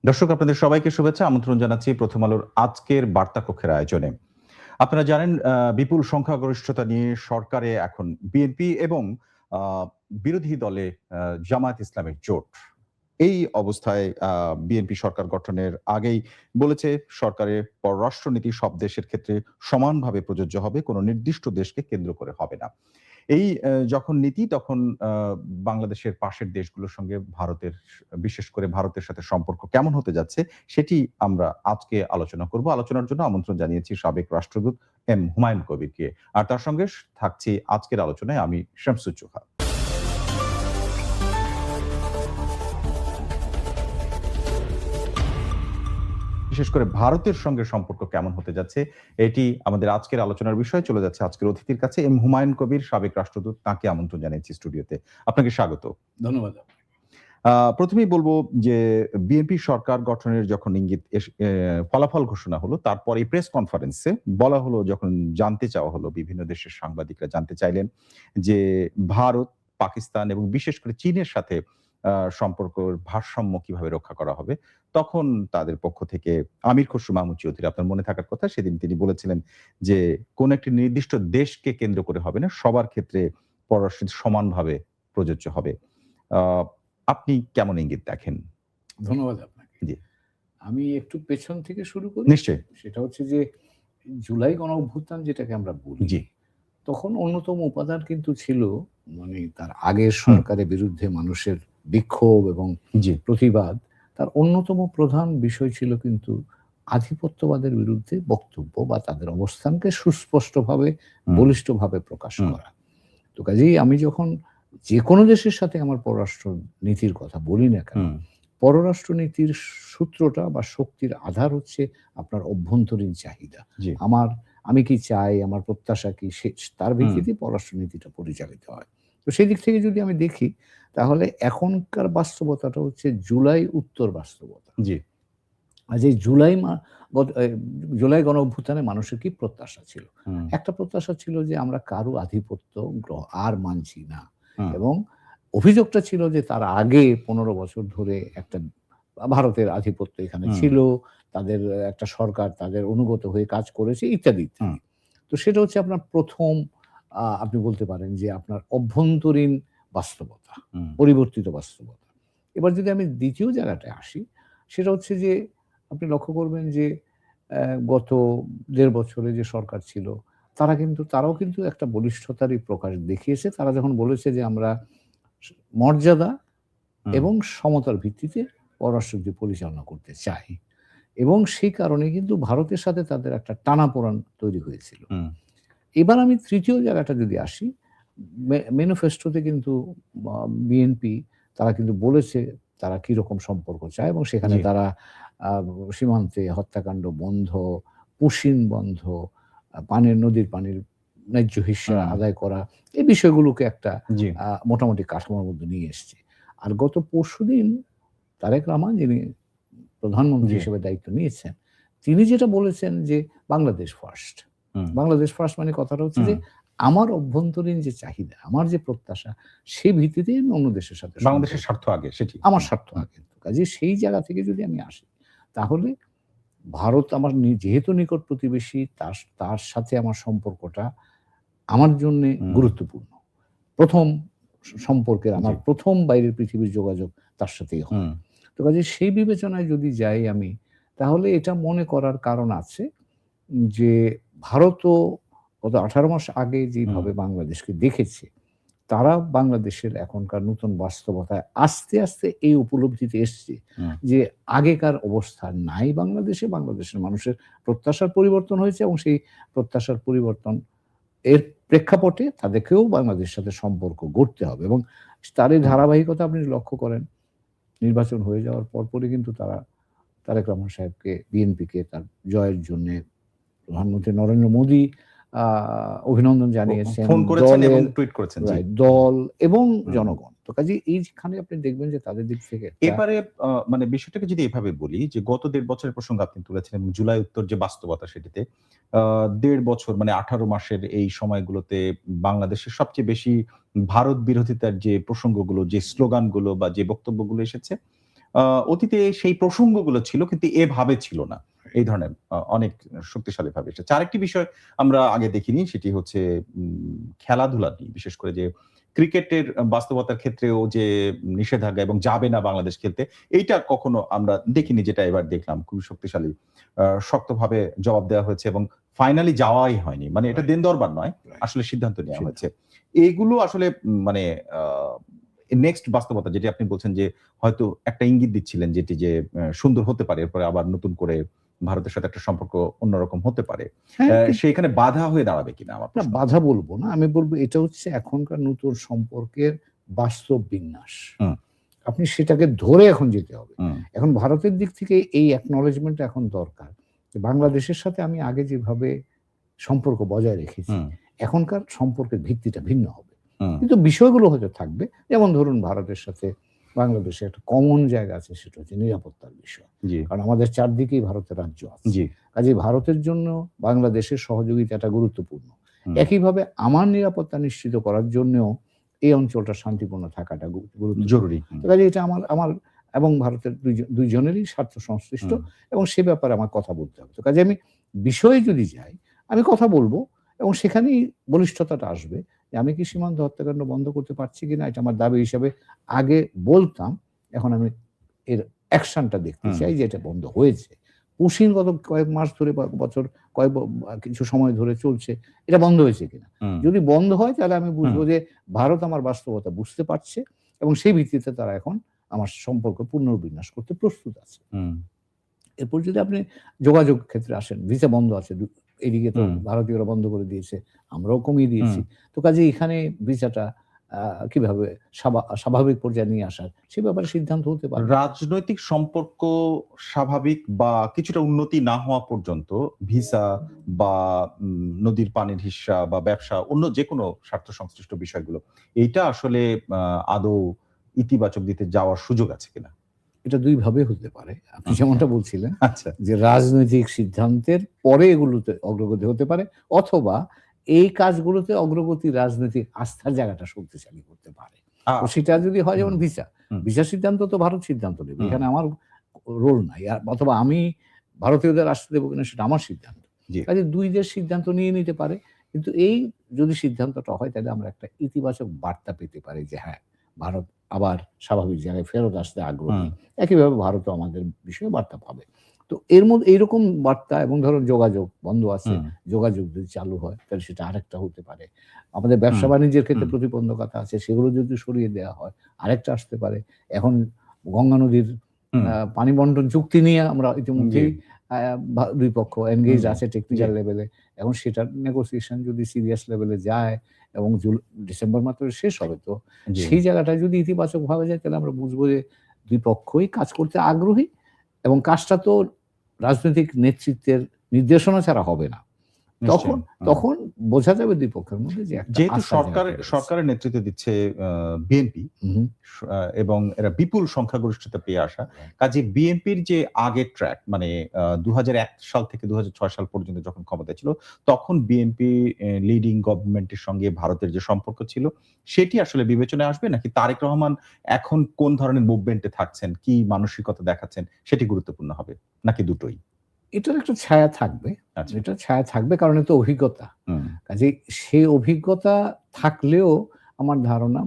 দর্শক, আপনাদের সবাইকে শুভেচ্ছা, আমন্ত্রণ জানাচ্ছি প্রথম আলোর আজকের বার্তা কক্ষের আয়োজনে। আপনারা জানেন বিপুল সংখ্যাগরিষ্ঠতা নিয়ে সরকারে এখন বিএনপি এবং আ বিরোধী দলে জামায়াত ইসলামের জোট। এই অবস্থায় বিএনপি সরকার গঠনের আগেই বলেছে সরকারের পররাষ্ট্রনীতি সব দেশের ক্ষেত্রে সমানভাবে প্রযোজ্য হবে, কোনো নির্দিষ্ট দেশকে কেন্দ্র করে হবে না। এই যখন নীতি তখন আ বাংলাদেশের পাশের দেশগুলোর সঙ্গে ভারতের বিশেষ করে ভারতের সাথে সম্পর্ক কেমন হতে যাচ্ছে সেটি আমরা আজকে আলোচনা করব। আলোচনার জন্য আমন্ত্রণ জানিয়েছি সাবেক রাষ্ট্রদূত এম হুমায়ুন কবিরকে। আর তার সঙ্গে থাকছি আজকের আলোচনায় আমি শামসুজ্জোহা। বিশেষ করে ভারতের সঙ্গে সম্পর্ক কেমন হতে যাচ্ছে এটি আমাদের আজকের আলোচনার বিষয়। চলে যাচ্ছে আজকের অতিথির কাছে এম হুমায়ুন কবির, সাবেক রাষ্ট্রদূত। তাকে আমন্ত্রণ জানিয়েছি স্টুডিওতে। আপনাকে স্বাগত। ধন্যবাদ। প্রথমেই বলব যে বিএনপি সরকার গঠনের যখন ইঙ্গিত ফলাফল ঘোষণা হলো, তারপরে প্রেস কনফারেন্সে বলা হলো, যখন জানতে চাওয়া হলো, বিভিন্ন দেশের সাংবাদিকরা জানতে চাইলেন যে ভারত, পাকিস্তান এবং বিশেষ করে চীনের সাথে সম্পর্কের ভারসাম্য কিভাবে রক্ষা করা হবে, তখন তাদের পক্ষ থেকে আমির খসরু মাহমুদ চৌধুরী, আপনার মনে থাকার কথা, সেদিন তিনি বলেছিলেন যে কোন একটি নির্দিষ্ট দেশকে কেন্দ্র করে হবে না, সবার ক্ষেত্রে পররাষ্ট্র সমানভাবে প্রযোজ্য হবে। আপনি কেমন ইঙ্গিত দেখেন? ধন্যবাদ আপনাকে। জি। আমি একটু পেছন থেকে শুরু করি। নিশ্চয়ই। সেটা হচ্ছে যে জুলাই গণঅভ্যুত্থান যেটাকে আমরা বলি, জি। তখন অন্যতম উপাদান কিন্তু ছিল, মানে তার আগের সরকারের বিরুদ্ধে মানুষের বিক্ষোভ এবং জি। প্রতিবাদ, তার অন্যতম প্রধান বিষয় ছিল কিন্তু আধিপত্যবাদের বিরুদ্ধে বক্তব্য বা তাদের অবস্থানকে সুস্পষ্টভাবে বলিষ্ঠভাবে প্রকাশ করা। তো কাজেই আমি যখন যে কোনো দেশের সাথে আমার পররাষ্ট্র নীতির কথা বলি না কেন, পররাষ্ট্রনীতির সূত্রটা বা শক্তির আধার হচ্ছে আপনার অভ্যন্তরীণ চাহিদা। আমি কি চাই, আমার প্রত্যাশা কি, তার ভিত্তিতে পররাষ্ট্রনীতিটা পরিচালিত হয়। তো সেই দিক থেকে যদি আমি দেখি, তাহলে এখনকার বাস্তবতাটা হচ্ছে জুলাই উত্তর বাস্তবতা। জি। আজ এই জুলাই গণ অভ্যুত্থানে মানুষের কি প্রত্যাশা ছিল? একটা প্রত্যাশা ছিল যে আমরা কারো আধিপত্য আর মানছি না, এবং অভিযোগটা ছিল যে তার আগে 15 বছর ধরে একটা ভারতের আধিপত্য এখানে ছিল, তাদের একটা সরকার তাদের অনুগত হয়ে কাজ করেছে ইত্যাদি ইত্যাদি। তো সেটা হচ্ছে আপনার প্রথম, আপনি বলতে পারেন যে আপনার অভ্যন্তরীণ বাস্তবতা, পরিবর্তিত বাস্তবতা। এবার যদি আমি দ্বিতীয় জায়গাটায় আসি, সেটা হচ্ছে যে আপনি লক্ষ্য করবেন যে গত 1.5 বছরে যে সরকার ছিল, তারাও কিন্তু একটা বলিষ্ঠতারই প্রকাশ দেখিয়েছে। তারা যখন বলেছে যে আমরা মর্যাদা এবং সমতার ভিত্তিতে পররাষ্ট্রনীতি পরিচালনা করতে চাই, এবং সেই কারণে কিন্তু ভারতের সাথে তাদের একটা টানাপোড়েন তৈরি হয়েছিল। এবার আমি তৃতীয় জায়গাটা যদি আসি, ম্যানিফেস্টোতে কিন্তু বিএনপি তারা কিন্তু বলেছে তারা কিরকম সম্পর্ক চায়, এবং সেখানে তারা সীমান্তে হত্যাকাণ্ড বন্ধ, পুশিন বন্ধ, নদীর পানির ন্যায্য হিস্যা আদায় করা, এই বিষয়গুলোকে একটা মোটামুটি কাঠামোর মধ্যে নিয়ে এসছে। আর গত পরশুদিন তারেক রহমান, যিনি প্রধানমন্ত্রী হিসেবে দায়িত্ব নিয়েছেন, তিনি যেটা বলেছেন যে বাংলাদেশ ফার্স্ট। বাংলাদেশ ফার্স্ট মানে কথাটা হচ্ছে যে আমার অভ্যন্তরীণ যে চাহিদা, আমার যে প্রত্যাশা, সেই ভিত্তিতে আমি অন্য দেশের সাথে, বাংলাদেশের স্বার্থ আগে, সেটি আমার স্বার্থ আগে। কাজে সেই জায়গা থেকে যদি আমি আসি, তাহলে ভারত আমার যেহেতু নিকট প্রতিবেশী, তার সাথে আমার সম্পর্কটা আমার জন্য গুরুত্বপূর্ণ। প্রথম সম্পর্কের আমার প্রথম বাইরের পৃথিবীর যোগাযোগ তার সাথেই হয়। তো কাজে সেই বিবেচনায় যদি যাই আমি, তাহলে এটা মনে করার কারণ আছে যে ভারতও গত 18 মাস আগে যেভাবে বাংলাদেশকে দেখেছে, তারা বাংলাদেশের এখনকার নতুন বাস্তবতায় আস্তে আস্তে এই উপলব্ধিতে এসছে যে আগেকার অবস্থা নাই বাংলাদেশে। বাংলাদেশের মানুষের প্রত্যাশার পরিবর্তন হয়েছে, এবং সেই প্রত্যাশার পরিবর্তন এর প্রেক্ষাপটে তাদেরকেও বাংলাদেশের সাথে সম্পর্ক গড়তে হবে। এবং তার এই ধারাবাহিকতা আপনি লক্ষ্য করেন, নির্বাচন হয়ে যাওয়ার পরপরই কিন্তু তারা তারেক রহমান সাহেবকে, বিএনপিকে তার জয়ের জন্য প্রধানমন্ত্রী নরেন্দ্র মোদী অভিনন্দন জানিয়েছেন, ফোন করেছেন এবং টুইট করেছেন, দল এবং জনগণ। তো কাজে এইখানে আপনি দেখবেন যে তাদের দিক থেকে এবারে মানে বিষয়টাকে যদি এভাবে বলি যে গত 1.5 বছরের প্রসঙ্গ আপনি তুলেছেন, এবং জুলাই উত্তর যে বাস্তবতা সেটিতে 1.5 বছর মানে 18 মাসের এই সময়গুলোতে বাংলাদেশের সবচেয়ে বেশি ভারত বিরোধিতার যে প্রসঙ্গগুলো, যে স্লোগানগুলো বা যে বক্তব্যগুলো এসেছে, অতীতে সেই প্রসঙ্গগুলো ছিল কিন্তু এভাবে ছিল না। এই ধরনের অনেক শক্তিশালী ভাবে এসেছে। আরেকটি বিষয় আমরা আগে দেখিনি, সেটি হচ্ছে খেলাধুলা নিয়ে, বিশেষ করে যে ক্রিকেটের বাস্তবতার ক্ষেত্রেও যে নিষেধাজ্ঞা এবং যাবে না বাংলাদেশ খেলতে, এইটা কখনো আমরা দেখিনি, যেটা এবার দেখলাম খুবই শক্তিশালী শক্তভাবে জবাব দেওয়া হয়েছে এবং ফাইনালি যাওয়াই হয়নি। মানে এটা রাইট, দেন দরবার নয়, রাইট। আসলে সিদ্ধান্ত নেওয়া সিদ্ধান্ত। হয়েছে। এগুলো আসলে মানে আ নেক্সট বাস্তবতা যেটি আপনি বলছেন যে হয়তো একটা ইঙ্গিত দিচ্ছিলেন, যেটি যে সুন্দর হতে পারে। এরপরে আবার নতুন করে ভারতের সাথে একটা সম্পর্ক অন্যরকম হতে পারে। হ্যাঁ, সেখানে বাধা হয়ে দাঁড়াবে কিনা আমার না প্রশ্ন। বাধা বলব না। আমি বলব এটা হচ্ছে এখনকার নতুন সম্পর্কের বাস্তব বিন্যাস। হুম, আপনি সেটাকে ধরে এখন যেতে হবে। হুম, এখন ভারতের দিক থেকে এই acknowledgement এখন দরকার। যে বাংলাদেশের সাথে আমি আগে যেভাবে সম্পর্ক বজায় রেখেছি, হুম, এখনকার সম্পর্কের ভিত্তিটা ভিন্ন হবে। হুম, কিন্তু বিষয়গুলো হয়তো থাকবে। যেমন ধরুন ভারতের সাথে বাংলাদেশের একটা কমন জায়গা আছে, সেটা হচ্ছে নিরাপত্তার বিষয়। জি, কারণ আমাদের চারদিকেই ভারতের রাজ্য আছে। জি, কাজেই ভারতের জন্য বাংলাদেশের সহযোগিতাটা গুরুত্বপূর্ণ। হুম, একইভাবে আমার নিরাপত্তা নিশ্চিত করার জন্যেও এই অঞ্চলটা শান্তিপূর্ণ থাকাটা গুরুত্বপূর্ণ। জরুরি। তো কাজেই এটা আমার আমার এবং ভারতের দুইজনেরই স্বার্থ সংশ্লিষ্ট হুম, এবং সে ব্যাপারে আমার কথা বলতে হবে। তো কাজে আমি বিষয়ে যদি যাই, আমি কথা বলব এবং সেখানেই বলিষ্ঠতাটা আসবে যে আমি কি সীমান্ত হত্যাকাণ্ড বন্ধ করতে পারছি কিনা, এটা আমার দাবি হিসাবে আগে বলতাম। এখন আমি এর অ্যাকশনটা দেখতে হুম, চাই যে এটা বন্ধ হয়েছে। পুশিং গত কয়েক মাস ধরে বা বছর কয়েক কিছু সময় ধরে চলছে। এটা বন্ধ হয়েছে কিনা? হুম, যদি বন্ধ হয় তাহলে আমি হুম, বুঝবো যে ভারত আমার বাস্তবতা বুঝতে পারছে এবং সেই ভিত্তিতে তারা এখন আমার সম্পর্ক পুনর্বিন্যাস করতে প্রস্তুত আছে। হুম, এরপর যদি আপনি যোগাযোগ ক্ষেত্রে আসেন, ভিসা বন্ধ আছে। এদিকে তো হুম, ভারতীয়রা বন্ধ করে দিয়েছে। আমরাও কমিয়ে হুম। দিয়েছি। তো কাজেই এখানে ভিসাটা আ কিভাবে স্বাভাবিক পর্যায়ে নিয়ে আসার সে ব্যাপারে সিদ্ধান্ত হতে পারে। রাজনৈতিক সম্পর্ক স্বাভাবিক বা কিছুটা উন্নতি না হওয়া পর্যন্ত ভিসা বা নদীর পানির হিস্যা বা ব্যবসা, অন্য যেকোনো স্বার্থ সংশ্লিষ্ট বিষয়গুলো, এইটা আসলে আ আদৌ ইতিবাচক দিকে যাওয়ার সুযোগ আছে কিনা? এটা ২ ভাবে হতে পারে। আপনি হুম, যেমনটা বলছিলেন আচ্ছা। যে রাজনৈতিক সিদ্ধান্তের পরে এগুলোতে অগ্রগতি হতে পারে অথবা এই কাজগুলোতে অগ্রগতি রাজনৈতিক আস্থার জায়গাটা শক্তিশালী করতে পারে। আ তো সেটা যদি হয় হুম, যেমন ভিসা, হুম, ভিসা সিদ্ধান্ত তো ভারত সিদ্ধান্ত নেবে। হুম, এখানে আমার রোল নাই। অথবা আমি ভারতীয়দের আসতে দেব কিনা সেটা আমার সিদ্ধান্ত। জি, কাজে ২ দেশ সিদ্ধান্ত নিয়ে নিতে পারে। কিন্তু এই যদি সিদ্ধান্তটা হয় তাহলে আমরা একটা ইতিবাচক বার্তা পেতে পারি যে হ্যাঁ, ভারত আবার স্বাভাবিক জায়গায় ফেরত আসতে হুম, আগ্রহী। একইভাবে ভারতও আমাদের বিষয়ে বার্তা পাবে। তো এর মধ্যে এইরকম বার্তা এবং ধরুন যোগাযোগ বন্ধ আছে, হুম, যোগাযোগ যদি চালু হয় তাহলে সেটা আরেকটা হতে পারে। আমাদের হুম, ব্যবসা-বাণিজ্যের ক্ষেত্রে হুম, প্রতিবন্ধকতা আছে, সেগুলো যদি সরিয়ে দেওয়া হয় আরেকটা আসতে পারে। এখন গঙ্গা নদীর হুম, পানি বন্টন চুক্তি নিয়ে আমরা জি, ইতিমধ্যেই আ ২ পক্ষ এনগেজ হুম, আছে জি, টেকনিক্যাল লেভেলে। এখন সেটার নেগোসিয়েশন যদি সিরিয়াস লেভেলে যায় এবং ডিসেম্বর মাত্র শেষ হবে, তো জি। সেই জায়গাটায় যদি ইতিবাচকভাবে যায় তাহলে আমরা বুঝবো যে ২ পক্ষই কাজ করতে আগ্রহী এবং কাজটা তো রাজনৈতিক নেতৃত্বের নির্দেশনা ছাড়া হবে না। তখন নিশ্চয়ই। হুম। তখন বোঝা যাবে ২ পক্ষের মধ্যে যে একটা যেহেতু আস্থার জায়গা তৈরি হয়েছে। সরকারের নেতৃত্ব দিচ্ছে বিএনপি, হু, হু। এবং এরা বিপুল সংখ্যাগরিষ্ঠতা পেয়ে আসা। রাইট। কাজেই বিএনপির যে আগের ট্র্যাক, মানে ২০০১ সাল থেকে ২০০৬ সাল পর্যন্ত যখন ক্ষমতায় ছিল, তখন বিএনপি লিডিং গভর্নমেন্টের সঙ্গে ভারতের যে সম্পর্ক ছিল, সেটি আসলে বিবেচনায় আসবে নাকি তারেক রহমান এখন কোন ধরনের মুভমেন্ট এ থাকছেন, কি মানসিকতা দেখাচ্ছেন সেটি গুরুত্বপূর্ণ হবে? নাকি দুটোই? এটার একটা ছায়া থাকবে। আচ্ছা। এটার ছায়া থাকবে কারণ এ তো অভিজ্ঞতা। হুম, কাজেই সেই অভিজ্ঞতা থাকলেও আমার ধারণা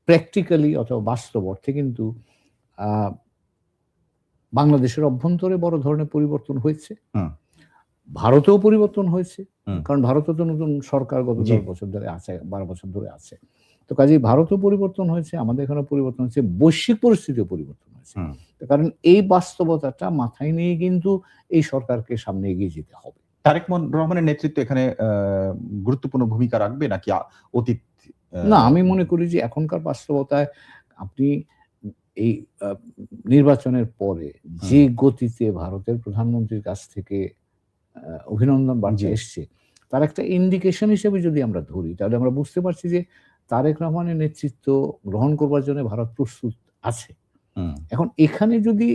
প্র্যাকটিক্যালি অথবা বাস্তব অর্থে কিন্তু আ বাংলাদেশের অভ্যন্তরে বড় ধরনের পরিবর্তন হয়েছে। হুম, ভারতেও পরিবর্তন হয়েছে। হুম। কারণ ভারতে তো নতুন সরকার গত জি। ১০ বছর ধরে আছে, ১২ বছর ধরে আছে। তো কাজেই ভারতেও পরিবর্তন হয়েছে, আমাদের এখানেও পরিবর্তন হয়েছে, বৈশ্বিক পরিস্থিতিও পরিবর্তন হয়েছে। হুম। তো কারণ এই বাস্তবতাটা মাথায় নিয়ে কিন্তু এই সরকারকে সামনে এগিয়ে যেতে হবে। তারেক রহমানের নেতৃত্ব এখানে গুরুত্বপূর্ণ ভূমিকা রাখবে নাকি অতীত আ না, আমি মনে করি যে এখনকার বাস্তবতায় আপনি এই আ নির্বাচনের পরে হুম, যে গতিতে ভারতের প্রধানমন্ত্রীর কাছ থেকে আ অভিনন্দন বার্তা জি, এসছে, তার একটা ইন্ডিকেশন হিসেবে যদি আমরা ধরি, তাহলে আমরা বুঝতে পারছি যে তারেক রহমানের নেতৃত্ব গ্রহণ করবার জন্য ভারত প্রস্তুত আছে। হুম, এখন এখানে যদি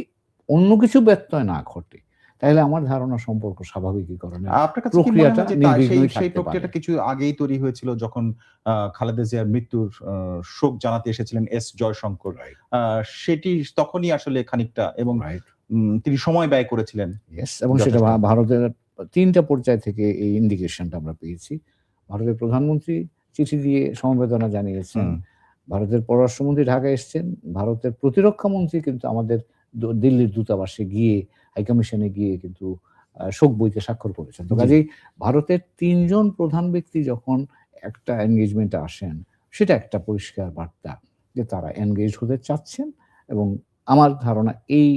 অন্য কিছু ব্যত্যয় না ঘটে, তাহলে আমার ধারণা সম্পর্ক স্বাভাবিকীকরণের আপনার কাছে কি মনে প্রক্রিয়াটা হয় যে নির্বিঘ্নই সেই থাকতে প্রক্রিয়াটা পারে। কিছু আগেই তৈরি হয়েছিল যখন খালেদা জিয়ার মৃত্যুর শোক জানাতে এসেছিলেন এস জয়শঙ্কর। রাইট, আ সেটি তখনই আসলে খানিকটা এবং রাইট। তিনি সময় ব্যয় করেছিলেন ইয়েস, এবং সেটা যথেষ্ট। ভারতের ৩ টা পর্যায় থেকে এই ইন্ডিকেশনটা আমরা পেয়েছি। ভারতের প্রধানমন্ত্রী চিঠি দিয়ে সমবেদনা জানিয়েছেন। হুম, ভারতের পররাষ্ট্রমন্ত্রী ঢাকায় এসছেন। ভারতের প্রতিরক্ষা মন্ত্রী কিন্তু আমাদের দিল্লির দূতাবাসে গিয়ে, হাইকমিশনে গিয়ে কিন্তু শোক বইতে স্বাক্ষর করেছেন। তো জি, কাজেই ভারতের ৩ জন প্রধান ব্যক্তি যখন একটা এনগেজমেন্টে আসেন, সেটা একটা পরিষ্কার বার্তা যে তারা এনগেজ হতে চাচ্ছেন, এবং আমার ধারণা এই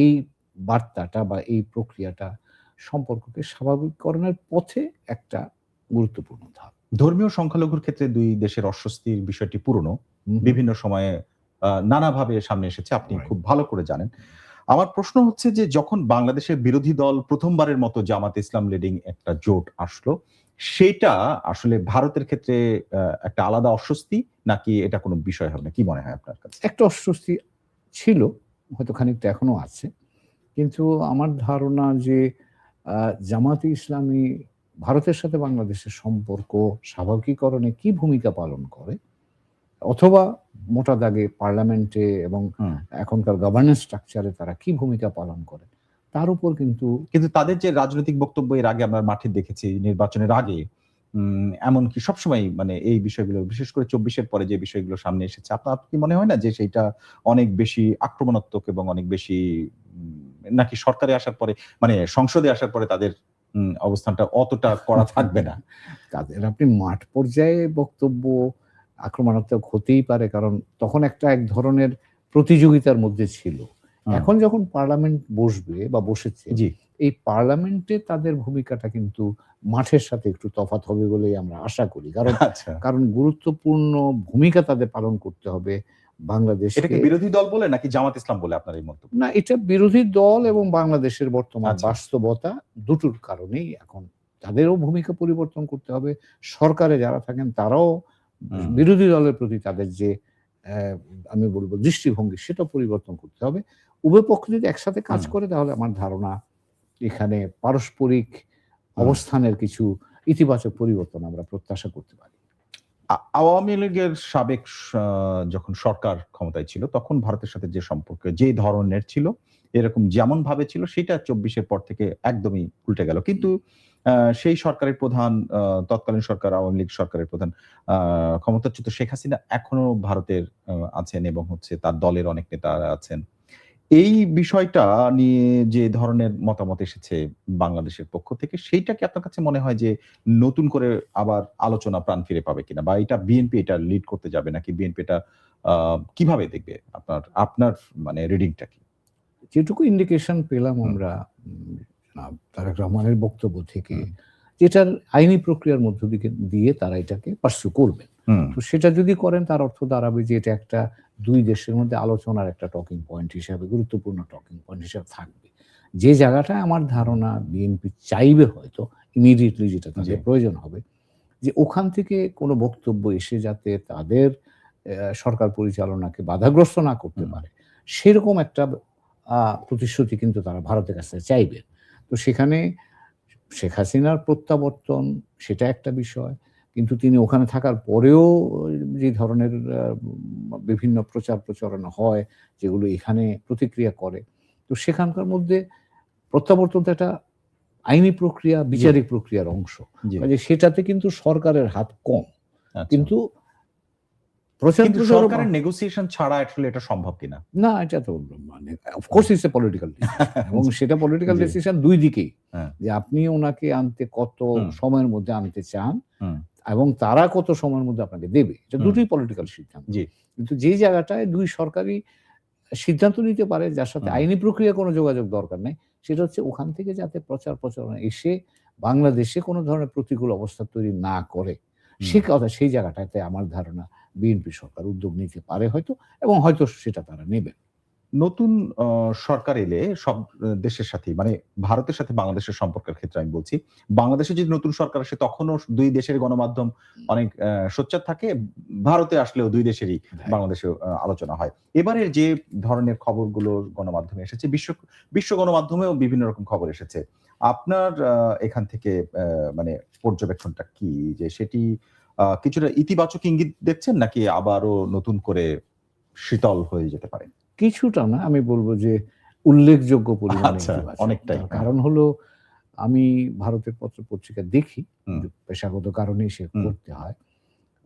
এই বার্তাটা বা এই প্রক্রিয়াটা সম্পর্ককে স্বাভাবিককরণের পথে একটা গুরুত্বপূর্ণ ধাপ। ধর্মীয় সংখ্যালঘুর ক্ষেত্রে ২ দেশের অস্বস্তির বিষয়টি পুরনো। হুম, হুম। বিভিন্ন সময়ে নানাভাবে সামনে এসেছে। আপনি রাইট। খুব ভালো করে জানেন। আমার প্রশ্ন হচ্ছে যে যখন বাংলাদেশের বিরোধী দল প্রথমবারের মতো জামাত ইসলাম লিডিং একটা জোট আসলো, সেইটা আসলে ভারতের ক্ষেত্রে একটা আলাদা অস্বস্তি নাকি এটা কোনো বিষয় হবে না? কি মনে হয় আপনার কাছে? একটা অস্বস্তি ছিল, হয়তো খানিকটা এখনো আছে। কিন্তু আমার ধারণা যে জামাতে ইসলামী ভারতের সাথে বাংলাদেশের সম্পর্ক স্বাভাবিকীকরণে কি ভূমিকা পালন করে, অথবা মোটা দাগে পার্লামেন্টে এবং হুম। এখনকার গভর্নেন্স স্ট্রাকচারে তারা কি ভূমিকা পালন করে, তার উপর কিন্তু কিন্তু তাদের যে রাজনৈতিক বক্তব্য এর আগে আমরা মাঠে দেখেছি নির্বাচনের আগে এমনকি সবসময়ই মানে এই বিষয়গুলো বিশেষ করে ২৪ এর পরে যে বিষয়গুলো সামনে এসেছে, আপনার কি মনে হয় না যে সেইটা অনেক বেশি আক্রমণাত্মক এবং অনেক বেশি নাকি সরকারে আসার পরে মানে সংসদে আসার পরে তাদের অবস্থানটা অতটা কড়া থাকবে না? তাদের আপনি মাঠ পর্যায়ে বক্তব্য আক্রমণাত্মক হতেই পারে, কারণ তখন এক ধরনের প্রতিযোগিতার মধ্যে ছিল। হুম, এখন যখন পার্লামেন্ট বসবে বা বসেছে, জি, এই পার্লামেন্টে তাদের ভূমিকাটা কিন্তু মাঠের সাথে একটু তফাৎ হবে বলেই আমরা আশা করি। কারণ আচ্ছা। কারণ গুরুত্বপূর্ণ ভূমিকা তাদের পালন করতে হবে এটা কি বাংলাদেশকে। বিরোধী দল বলে নাকি জামাত ইসলাম বলে আপনার এই মন্তব্য? না, এটা বিরোধী দল এবং বাংলাদেশের বর্তমান আচ্ছা। বাস্তবতা দুটোর কারণেই এখন তাদেরও ভূমিকা পরিবর্তন করতে হবে। সরকারে যারা থাকেন তারাও হুম, বিরোধী দলের প্রতি তাদের যে অ্যা আমি বলব দৃষ্টিভঙ্গি, সেটা পরিবর্তন করতে হবে। উভয় পক্ষ যদি একসাথে কাজ হুম, করে, তাহলে আমার ধারণা এখানে পারস্পরিক হুম। অবস্থানের কিছু ইতিবাচক পরিবর্তন আমরা প্রত্যাশা করতে পারি। আওয়ামী লীগের সাবেক যখন সরকার ক্ষমতায় ছিল, তখন ভারতের সাথে যে সম্পর্ক যে ধরনের ছিল, এরকম যেমনভাবে ছিল সেটা ২৪ এর পর থেকে একদমই উল্টে গেল। কিন্তু আ সেই সরকারের প্রধান তৎকালীন সরকার আওয়ামী লীগ সরকারের প্রধান আ ক্ষমতাচ্যুত শেখ হাসিনা এখনো ভারতের আছেন এবং হচ্ছে তার দলের অনেক নেতারা আছেন। এই বিষয়টা নিয়ে যে ধরনের মতামত এসেছে বাংলাদেশের পক্ষ থেকে, সেইটা কি আপনার কাছে মনে হয় যে নতুন করে আবার আলোচনা প্রাণ ফিরে পাবে কিনা? বা এটা বিএনপি এটা লিড করতে যাবে নাকি বিএনপি এটা আ কিভাবে দেখবে? আপনার আপনার মানে রিডিংটা কি? যেটুকু ইন্ডিকেশন পেলাম হুম, আমরা জনাব তারেক রহমানের বক্তব্য থেকে, হুম, যেটার আইনি প্রক্রিয়ার মধ্য দিয়ে তারা এটাকে পার্সু করবেন। হুম, তো সেটা যদি করেন, তার অর্থ দাঁড়াবে যে এটা একটা ২ দেশের মধ্যে আলোচনার একটা টকিং পয়েন্ট হিসাবে, গুরুত্বপূর্ণ টকিং পয়েন্ট হিসাবে থাকবে। যে জায়গাটায় আমার ধারণা বিএনপি চাইবে হয়তো ইমিডিয়েটলি, যেটা জি, তাদের প্রয়োজন হবে, যে ওখান থেকে কোনো বক্তব্য এসে যাতে তাদের সরকার পরিচালনাকে বাধাগ্রস্ত না করতে হুম, পারে, সেরকম একটা প্রতিশ্রুতি কিন্তু তারা ভারতের কাছ থেকে চাইবেন। তো সেখানে শেখ হাসিনার প্রত্যাবর্তন, সেটা একটা বিষয়। কিন্তু তিনি ওখানে থাকার পরেও যে ধরনের বিভিন্ন প্রচার প্রচারণা হয়, যেগুলো এখানে প্রতিক্রিয়া করে, তো সেখানকার মধ্যে প্রত্যাবর্তন তো একটা আইনি প্রক্রিয়া, জি, বিচারিক প্রক্রিয়ার অংশ। জি, কাজেই সেটাতে কিন্তু সরকারের হাত কম। আচ্ছা। কিন্তু প্রচার কিন্তু প্রচারণা সরকারের নেগোসিয়েশন ছাড়া আসলে এটা সম্ভব কিনা? না, এটা তো মানে of course it's a political decision, এবং জি, সেটা পলিটিক্যাল জি, ডিসিশন ২ দিকেই। হ্যাঁ, যে আপনি উনাকে আনতে কত হুম, সময়ের মধ্যে আনতে চান, হুম, এবং তারা কত সময়ের মধ্যে আপনাকে দেবে। এটা হুম, দুটোই পলিটিক্যাল সিদ্ধান্ত। জি, কিন্তু যে জায়গাটায় ২ সরকারই সিদ্ধান্ত নিতে পারে, যার সাথে হুম, আইনি প্রক্রিয়া কোনো যোগাযোগ দরকার নাই, সেটা হচ্ছে ওখান থেকে যাতে প্রচার প্রচারণা এসে বাংলাদেশে কোনো ধরনের প্রতিকূল অবস্থা তৈরি না করে। হুম। সেই জায়গাটাতে আমার ধারণা বিএনপি সরকার উদ্যোগ নিতে পারে হয়তো, এবং হয়তো সেটা তারা নেবেন। নতুন সরকার এলে সব দেশের সাথেই মানে ভারতের সাথে বাংলাদেশের সম্পর্কের ক্ষেত্রে আমি বলছি। বাংলাদেশে যদি নতুন সরকার আসে তখনও ২ দেশের গণমাধ্যম অনেক সোচ্চার থাকে। ভারতে আসলেও ২ দেশেরই বাংলাদেশেও আলোচনা হয়। এবারের যে ধরনের খবরগুলো গণমাধ্যমে এসেছে, বিশ্ব গণমাধ্যমেও বিভিন্ন রকম খবর এসেছে। আপনার এখান থেকে মানে পর্যবেক্ষণটা কি? যে সেটি কিছুটা ইতিবাচক ইঙ্গিত দেখছেন নাকি আবারও নতুন করে শীতল হয়ে যেতে পারে? কিছুটা না, আমি বলব যে উল্লেখযোগ্য পরিমাণে আচ্ছা, ইতিবাচক। অনেকটাই। তার কারণ হলো আমি ভারতের পত্র-পত্রিকা দেখি। হুম, পেশাগত কারণেই সে হুম, করতে হয়।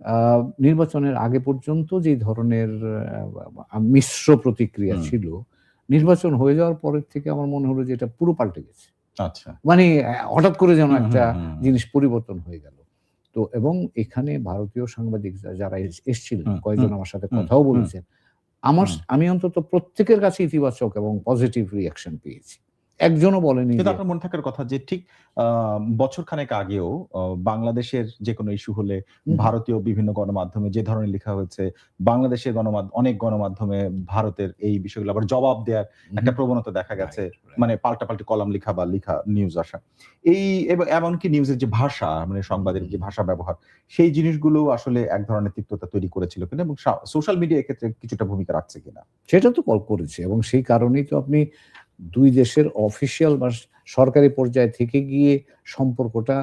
আ নির্বাচনের আগে পর্যন্ত যে ধরনের মিশ্র প্রতিক্রিয়া হুম, ছিল, নির্বাচন হয়ে যাওয়ার পরের থেকে আমার মনে হলো যে এটা পুরো পাল্টে গেছে। আচ্ছা। মানে হঠাৎ করে যেন হুম, একটা হুম, হুম, জিনিস পরিবর্তন হয়ে গেল। তো এবং এখানে ভারতীয় সাংবাদিক যারা এসছিলেন, হুম, হুম, কয়েকজন আমার সাথে হুম, কথাও হুম, বলেছেন। হুম। আমি অন্তত প্রত্যেকের কাছে ইতিবাচক এবং পজিটিভ রিঅ্যাকশন পেয়েছি। একজনও বলেনি কিন্তু যে আপনার মনে থাকার কথা যে ঠিক আ বছরখানেক আগেও বাংলাদেশের যেকোনো ইস্যু হলে হু, হু, ভারতীয় বিভিন্ন গণমাধ্যমে যে ধরনের লেখা হয়েছে, বাংলাদেশের অনেক গণমাধ্যমে ভারতের এই বিষয়গুলো আবার জবাব দেয়ার হু, হু। একটা প্রবণতা দেখা গেছে। Right, right. মানে পাল্টাপাল্টি কলাম লিখা বা লিখা নিউজ আসা। এই এমনকি নিউজের যে ভাষা মানে হুম, সংবাদের হুম। যে ভাষা ব্যবহার, সেই জিনিসগুলো আসলে এক ধরনের তিক্ততা তৈরি করেছিল কিনা এবং সোশ্যাল মিডিয়া এক্ষেত্রে কিছুটা ভূমিকা রাখছে কিনা? সেটা তো করেছে এবং সেই কারণেই তো আপনি ২ দেশের অফিসিয়াল বা সরকারি পর্যায় থেকে গিয়ে সম্পর্কটা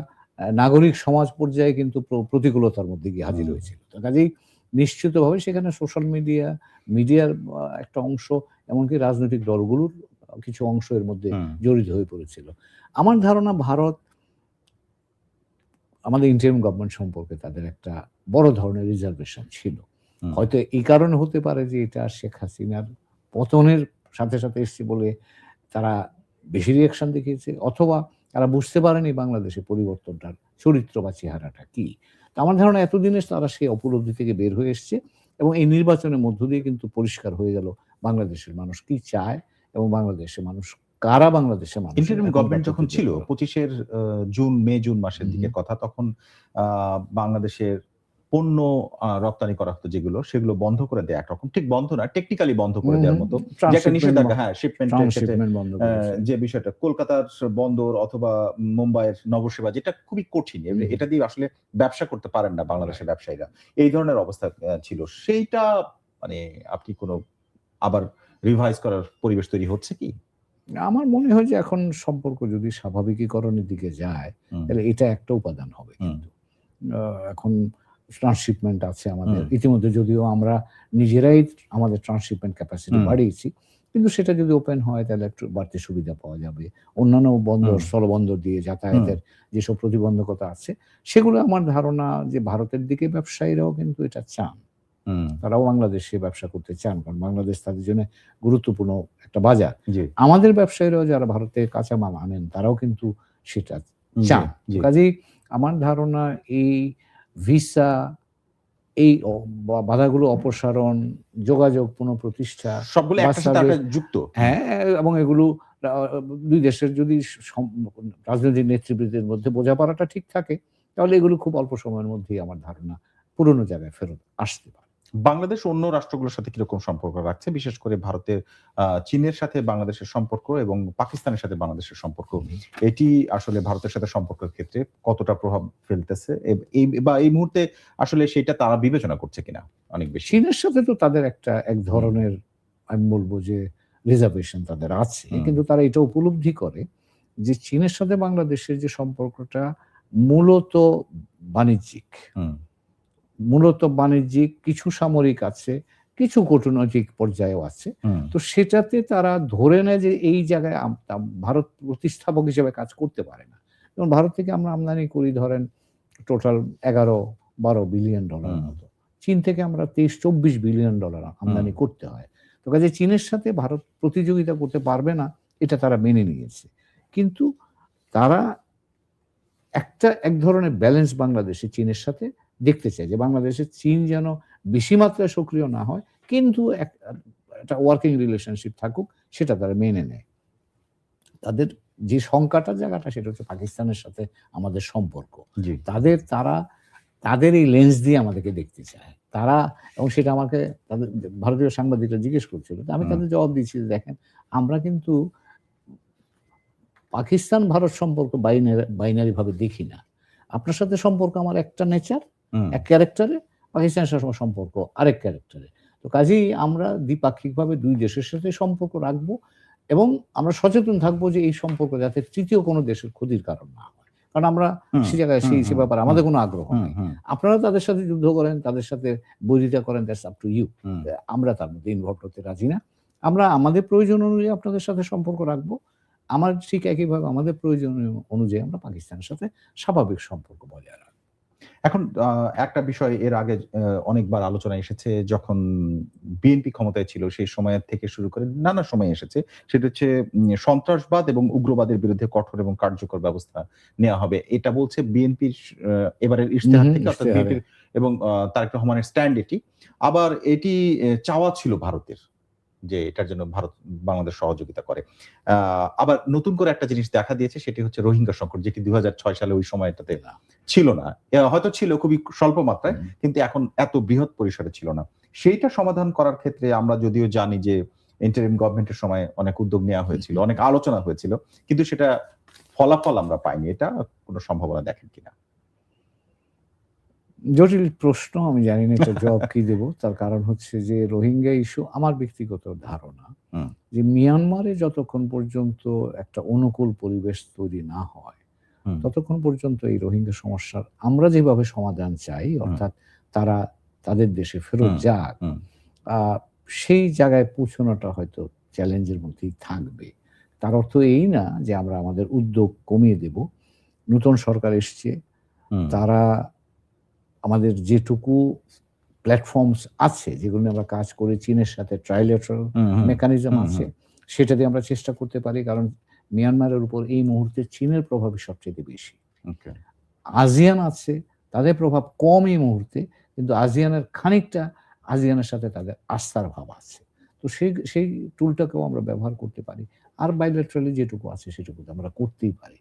নাগরিক সমাজ পর্যায়ে কিন্তু প্রতিকূলতার মধ্যে গিয়ে হাজির হুম, হয়েছিল। তো কাজেই নিশ্চিতভাবে সেখানে সোশ্যাল মিডিয়ার একটা অংশ, এমনকি রাজনৈতিক দলগুলোর কিছু অংশ এর মধ্যে হুম, জড়িত হয়ে পড়েছিল। আমার ধারণা ভারত আমাদের ইন্টারিম গভর্নমেন্ট সম্পর্কে তাদের একটা বড় ধরনের রিজার্ভেশন ছিল। হুম, হয়তো এই কারণে হতে পারে যে এটা শেখ হাসিনার পতনের সাথে এসছে বলে তারা বেশি রিঅ্যাকশন দেখিয়েছে, অথবা তারা বুঝতে পারেনি বাংলাদেশের পরিবর্তনটার চরিত্র বা চেহারাটা কি। তো আমার ধারণা এতদিনে তারা সেই উপলব্ধি থেকে বের হয়ে এসছে এবং এই নির্বাচনের মধ্য দিয়ে কিন্তু পরিষ্কার হয়ে গেল বাংলাদেশের মানুষ কি চায় এবং বাংলাদেশের মানুষ কারা বাংলাদেশের মানুষের ইন্টারিম এখনকার গভর্নমেন্ট যখন ছিল প্রতিনিধিত্ব। ২৫ এর জুন মাসের হু, হু, দিকের কথা তখন আ বাংলাদেশের পণ্য রপ্তানি করা হতো যেগুলো, সেগুলো বন্ধ করে দেয়া একরকম। ঠিক বন্ধ না, টেকনিক্যালি বন্ধ হু, করে হু। দেওয়ার মতো। যে একটা নিষেধাজ্ঞা হ্যাঁ, শিপমেন্ট এর ক্ষেত্রে ট্রান্সশিপমেন্ট বন্ধ করেছে। যে বিষয়টা কলকাতার বন্দর অথবা মুম্বাইয়ের নবসেবা যেটা খুবই কঠিন। হু, হু। এটা দিয়ে আসলে ব্যবসা করতে পারেন না বাংলাদেশের রাইট। ব্যবসায়ীরা। এই ধরনের অবস্থা ছিল। সেইটা মানে আপনি কোন আবার রিভাইজ করার পরিবেশ তৈরি হচ্ছে কি? আমার মনে হয় যে এখন সম্পর্ক যদি স্বাভাবিকীকরণের দিকে যায়, হুম, তাহলে এটা একটা উপাদান হবে হুম, কিন্তু। এখন ট্রান্সশিপমেন্ট আছে আমাদের। হুম, ইতিমধ্যে যদিও আমরা নিজেরাই আমাদের ট্রান্সশিপমেন্ট ক্যাপাসিটি হুম, বাড়িয়েছি। কিন্তু সেটা যদি ওপেন হয় তাহলে একটু বাড়তি সুবিধা পাওয়া যাবে। অন্যান্য বন্দর, হুম, স্থলবন্দর দিয়ে হুম, যাতায়াতের যেসব প্রতিবন্ধকতা আছে, সেগুলো আমার ধারণা যে ভারতের দিকে ব্যবসায়ীরাও কিন্তু এটা চান। হুম। তারাও বাংলাদেশে ব্যবসা করতে চান। কারণ বাংলাদেশ তাদের জন্য গুরুত্বপূর্ণ একটা বাজার। জি, আমাদের ব্যবসায়ীরাও যারা ভারতে কাঁচামাল আনেন তারাও কিন্তু সেটা জি, চান। তো জি। কাজেই আমার ধারণা এই ভিসা, এই বাধাগুলো অপসারণ, যোগাযোগ পুনঃপ্রতিষ্ঠা সবগুলো বা একটার সাথে সার্ভিস, আরেকটা যুক্ত। হুম, হ্যাঁ, এবং এগুলো আ ২ দেশের যদি রাজনৈতিক নেতৃবৃন্দের মধ্যে বোঝাপড়াটা ঠিক থাকে, তাহলে এগুলো খুব অল্প সময়ের মধ্যেই আমার ধারণা পুরনো জায়গায় ফেরত আসতে পারে। বাংলাদেশ অন্য রাষ্ট্রগুলোর সাথে কিরকম সম্পর্ক রাখছে? বিশেষ করে ভারতের চীনের সাথে বাংলাদেশের সম্পর্ক এবং পাকিস্তানের সাথে বাংলাদেশের সম্পর্ক। হুম। এটি আসলে ভারতের সাথে সম্পর্কের ক্ষেত্রে কতটা প্রভাব ফেলতেছে? এই মুহূর্তে আসলে সেটা তারা বিবেচনা করছে কিনা অনেক বেশি? চীনের সাথে তো তাদের এক হুম, ধরনের, আমি বলব যে রিজার্ভেশন তাদের আছে। হুম, কিন্তু তারা এটা উপলব্ধি করে যে চীনের সাথে বাংলাদেশের যে সম্পর্কটা মূলত বাণিজ্যিক। হুম, মূলত বাণিজ্যিক, কিছু সামরিক আছে, কিছু কূটনৈতিক পর্যায়েও আছে। হুম, তো সেটাতে তারা ধরে নেয় যে এই জায়গায় ভারত প্রতিস্থাপক হিসেবে কাজ করতে পারে না। যেমন ভারত থেকে আমরা আমদানি করি ধরেন টোটাল ১১-১২ বিলিয়ন ডলারের হুম, মতো। চীন থেকে আমরা ২৩-২৪ বিলিয়ন ডলার হুম, আমদানি করতে হয়। তো কাজেই চীনের সাথে ভারত প্রতিযোগিতা করতে পারবে না, এটা তারা মেনে নিয়েছে। কিন্তু তারা এক ধরনের ব্যালেন্স বাংলাদেশে চীনের সাথে দেখতে চায় যে বাংলাদেশে চীন যেন বেশি মাত্রায় সক্রিয় না হয়, কিন্তু একটা ওয়ার্কিং রিলেশনশিপ থাকুক, সেটা তারা মেনে নেয়। তাদের যে শঙ্কাটার জায়গাটা সেটা হচ্ছে পাকিস্তানের সাথে আমাদের সম্পর্ক। জি। তারা তাদের এই লেন্স দিয়ে আমাদেরকে দেখতে চায়। তারা, এবং সেটা আমাকে তাদের ভারতীয় সাংবাদিকরা জিজ্ঞেস করছিল। তো আমি তাদের জবাব দিয়েছি যে, দেখেন আমরা কিন্তু পাকিস্তান ভারত সম্পর্ক বাইনারি ভাবে দেখি না। আপনার সাথে সম্পর্ক আমার একটা নেচার, এক ক্যারেক্টারে, পাকিস্তানের সাথে আমার সম্পর্ক আরেক ক্যারেক্টারে। তো কাজেই আমরা দ্বিপাক্ষিকভাবে ২ দেশের সাথে সম্পর্ক রাখবো এবং আমরা সচেতন থাকবো যে এই সম্পর্ক যাতে তৃতীয় কোনো দেশের ক্ষতির কারণ না হয়। কারণ আমরা সে জায়গায় সে ব্যাপারে আমাদের কোনো আগ্রহ নেই। আপনারা তাদের সাথে যুদ্ধ করেন, তাদের সাথে বৈরিতা করেন, দ্যাটস আপ টু ইউ। আমরা তার মধ্যে ইনভলভড হতে রাজি না। আমরা আমাদের প্রয়োজন অনুযায়ী আপনাদের সাথে সম্পর্ক রাখবো। আমার ঠিক একইভাবে আমাদের প্রয়োজন অনুযায়ী আমরা পাকিস্তানের সাথে স্বাভাবিক সম্পর্ক বজায় রাখবো। এখন একটা বিষয় এর আগে অনেকবার আলোচনায় এসেছে, যখন বিএনপি ক্ষমতায় ছিল সেই সময় থেকে শুরু করে নানা সময় এসেছে, সেটা হচ্ছে সন্ত্রাসবাদ এবং উগ্রবাদের বিরুদ্ধে কঠোর এবং কার্যকর ব্যবস্থা নেওয়া হবে। এটা বলছে বিএনপির এবারের ইশতেহার থেকে, অর্থাৎ বিএনপির এবং তারেক রহমানের স্ট্যান্ড এটি। আবার এটি চাওয়া ছিল ভারতের, যে এটার জন্য ভারত বাংলাদেশ সহযোগিতা করে। আবার নতুন করে একটা জিনিস দেখা দিয়েছে, সেটি হচ্ছে রোহিঙ্গা সংকট, যেটি ২০০৬ সালে ওই সময়টাতে ছিল না। হয়তো ছিল খুবই স্বল্প মাত্রায়, কিন্তু এখন এত বৃহৎ পরিসরে ছিল না। সেইটা সমাধান করার ক্ষেত্রে আমরা যদিও জানি যে ইন্টারিম গভর্নমেন্টের সময় অনেক উদ্যোগ নেওয়া হয়েছিল, অনেক আলোচনা হয়েছিল, কিন্তু সেটা ফলাফল আমরা পাইনি। এটা কোনো সম্ভাবনা দেখেন কিনা? জটিল প্রশ্ন, আমি জানি না এটা জবাব কি দেব। তার কারণ হচ্ছে যে রোহিঙ্গা ইস্যু, আমার ব্যক্তিগত ধারণা যে মিয়ানমারে যতক্ষণ পর্যন্ত একটা অনুকূল পরিবেশ তৈরি না হয়, ততক্ষণ পর্যন্ত এই রোহিঙ্গা সমস্যার আমরা যেভাবে সমাধান চাই, অর্থাৎ তারা তাদের দেশে ফেরত যাক, সেই জায়গায় পৌঁছানোটা হয়তো চ্যালেঞ্জের মধ্যেই থাকবে। তার অর্থ এই না যে আমরা আমাদের উদ্যোগ কমিয়ে দেব। নতুন সরকার এসছে, তারা আমাদের যেটুকু প্ল্যাটফর্মস আছে, যেগুলো আমরা কাজ করে, চীনের সাথে ট্রাইলেটারাল মেকানিজম আছে, সেটা দিয়ে আমরা চেষ্টা করতে পারি। কারণ মিয়ানমারের উপর এই মুহূর্তে চীনের প্রভাবই সবচেয়ে বেশি। আসিয়ান আছে, তাদের প্রভাব কম এই মুহূর্তে, কিন্তু আসিয়ানের খানিকটা, আসিয়ানের সাথে তাদের আস্থার ভাব আছে। তো সেই টুলটাকেও আমরা ব্যবহার করতে পারি। আর বাইলেটারালি যেটুকু আছে সেটুকু আমরা করতেই পারি।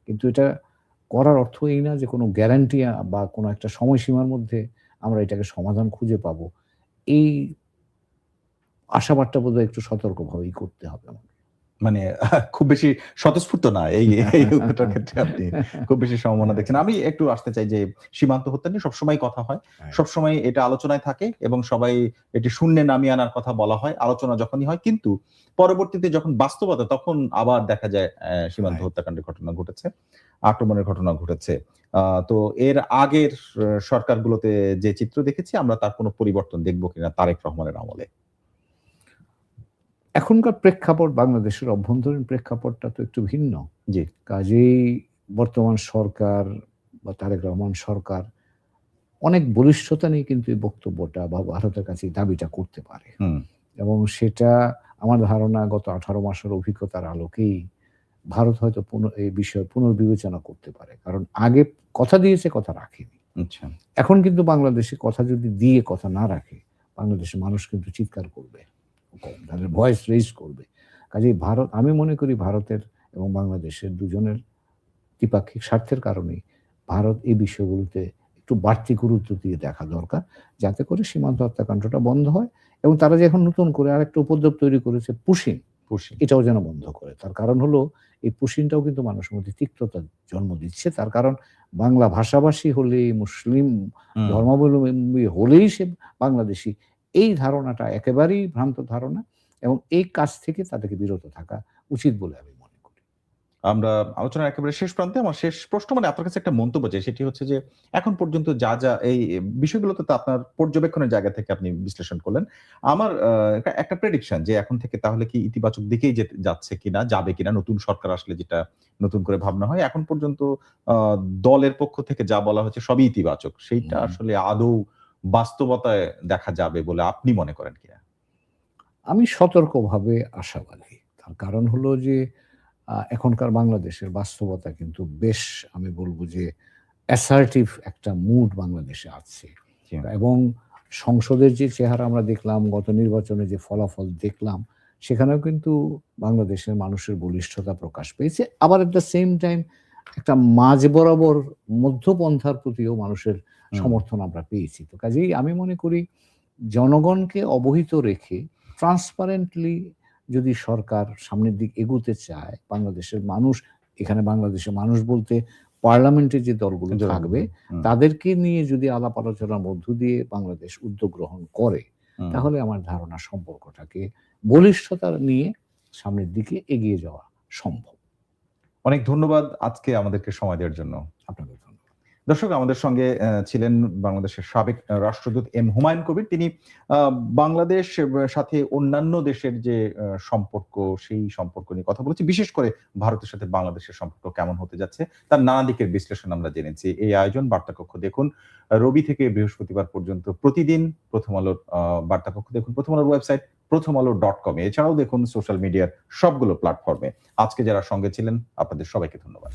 কিন্তু এটা করার অর্থ এই না যে কোনো গ্যারান্টি বা কোনো একটা সময়সীমার মধ্যে আমরা এটাকে সমাধান খুঁজে পাবো। এই আশাবাদটা বোধহয় একটু সতর্কভাবেই করতে হবে আমাদের। মানে খুব বেশি স্বতঃস্ফূর্ত না এই উত্তরটার ক্ষেত্রে আপনি খুব বেশি সম্ভাবনা দেখছেন। আমি একটু আসতে চাই যে সীমান্ত হত্যা নিয়ে সবসময় কথা হয়, সবসময় এটা আলোচনায় থাকে এবং সবাই এটি শূন্যে নামিয়ে আনার কথা বলা হয় আলোচনা যখনই হয়, কিন্তু পরবর্তীতে যখন বাস্তবতা, তখন আবার দেখা যায় সীমান্ত হত্যাকাণ্ডের ঘটনা ঘটেছে, আক্রমণের ঘটনা ঘটেছে। তো এর আগের সরকারগুলোতে যে চিত্র দেখেছি আমরা, তার কোনো পরিবর্তন দেখবো কিনা তারেক রহমানের আমলে? এখনকার প্রেক্ষাপট, বাংলাদেশের অভ্যন্তরীণ প্রেক্ষাপটটা তো একটু ভিন্ন। জি। কাজেই বর্তমান সরকার বা তারেক রহমান সরকার অনেক বলিষ্ঠতা নিয়ে কিন্তু এই বক্তব্যটা বা ভারতের কাছে দাবিটা করতে পারে। এবং সেটা আমার ধারণা গত 18 মাসের অভিজ্ঞতার আলোকেই ভারত হয়তো এই বিষয়ে পুনর্বিবেচনা করতে পারে। কারণ আগে কথা দিয়েছে, কথা রাখেনি। এখন কিন্তু বাংলাদেশে কথা যদি দিয়ে কথা না রাখে, বাংলাদেশের মানুষ কিন্তু চিৎকার করবে, তাদের ভয়েস রেইজ করবে। কাজেই ভারত, আমি মনে করি ভারতের এবং বাংলাদেশের দুজনের দ্বিপাক্ষিক স্বার্থের কারণেই ভারত এই বিষয়গুলোতে একটু বাড়তি গুরুত্ব দিয়ে দেখা দরকার, যাতে করে সীমান্ত হত্যাকাণ্ডটা বন্ধ হয়। এবং তারা যে এখন নতুন করে আরেকটা উপদ্রব তৈরি করেছে, পুশিং, এটাও যেন বন্ধ করে। তার কারণ হলো এই পুশিংটাও কিন্তু মানুষের মধ্যে তিক্ততা জন্ম দিচ্ছে। তার কারণ বাংলা ভাষাভাষী হলে, মুসলিম ধর্মাবলম্বী হলেই সে বাংলাদেশী, এই ধারণাটা একেবারেই ভ্রান্ত ধারণা এবং এই কাজ থেকে তাদেরকে বিরত থাকা উচিত বলে আমি মনে করি। আমরা আলোচনার একেবারে শেষ প্রান্তে। আমার শেষ প্রশ্ন, মানে আপনার কাছে একটা মন্তব্য চাই, সেটি হচ্ছে যে এখন পর্যন্ত যা এই বিষয়গুলোতে তো আপনার পর্যবেক্ষণের জায়গা থেকে আপনি বিশ্লেষণ করলেন। আমার একটা প্রেডিকশন যে এখন থেকে তাহলে কি ইতিবাচক দিকেই যাচ্ছে কিনা, যাবে কিনা, নতুন সরকার আসলে যেটা নতুন করে ভাবনা হয়। এখন পর্যন্ত দলের পক্ষ থেকে যা বলা হচ্ছে সবই ইতিবাচক। সেইটা আসলে আদৌ বাস্তবতায় দেখা যাবে বলে আপনি মনে করেন কিনা? আমি সতর্কভাবে আশাবাদী। তার কারণ হলো যে এখনকার বাংলাদেশের বাস্তবতা কিন্তু বেশ, আমি বলব যে অ্যাসার্টিভ একটা মুড বাংলাদেশে আছে। এবং সংসদের যে চেহারা আমরা দেখলাম, গত নির্বাচনে যে ফলাফল দেখলাম, সেখানেও কিন্তু বাংলাদেশের মানুষের বলিষ্ঠতা প্রকাশ পেয়েছে। আবার এট দ্য সেম টাইম একটা মাঝ বরাবর মধ্যপন্থার প্রতিও মানুষের সমর্থন আমরা পেয়েছি। তো কাজেই আমি মনে করি জনগণকে অবহিত রেখে ট্রান্সপারেন্টলি যদি সরকার সামনের দিক এগুতে চায়, বাংলাদেশের মানুষ, এখানে বাংলাদেশের মানুষ বলতে পার্লামেন্টে যে দলগুলো থাকবে তাদেরকে নিয়ে যদি আলাপ আলোচনার মধ্য দিয়ে বাংলাদেশ উদ্যোগ গ্রহণ করে, তাহলে আমার ধারণা সম্পর্কটাকে বলিষ্ঠতা নিয়ে সামনের দিকে এগিয়ে যাওয়া সম্ভব। অনেক ধন্যবাদ আজকে আমাদেরকে সময় দেওয়ার জন্য। আপনাকে ধন্যবাদ। দর্শক, আমাদের সঙ্গে ছিলেন বাংলাদেশের সাবেক রাষ্ট্রদূত এম হুমায়ুন কবির। তিনি বাংলাদেশ সাথে অন্যান্য দেশের যে সম্পর্ক, সেই সম্পর্ক নিয়ে কথা বলেছি। বিশেষ করে ভারতের সাথে বাংলাদেশের সম্পর্ক কেমন হতে যাচ্ছে তার নানা দিকের বিশ্লেষণ আমরা জেনেছি। এই আয়োজন বার্তাকক্ষ দেখুন রবি থেকে বৃহস্পতিবার পর্যন্ত প্রতিদিন প্রথম আলোর বার্তাকক্ষ দেখুন প্রথম আলোর ওয়েবসাইট prothomalo.com এছাড়াও দেখুন সোশ্যাল মিডিয়ার সবগুলো প্ল্যাটফর্মে। আজকে যারা সঙ্গে ছিলেন আপনাদের সবাইকে ধন্যবাদ।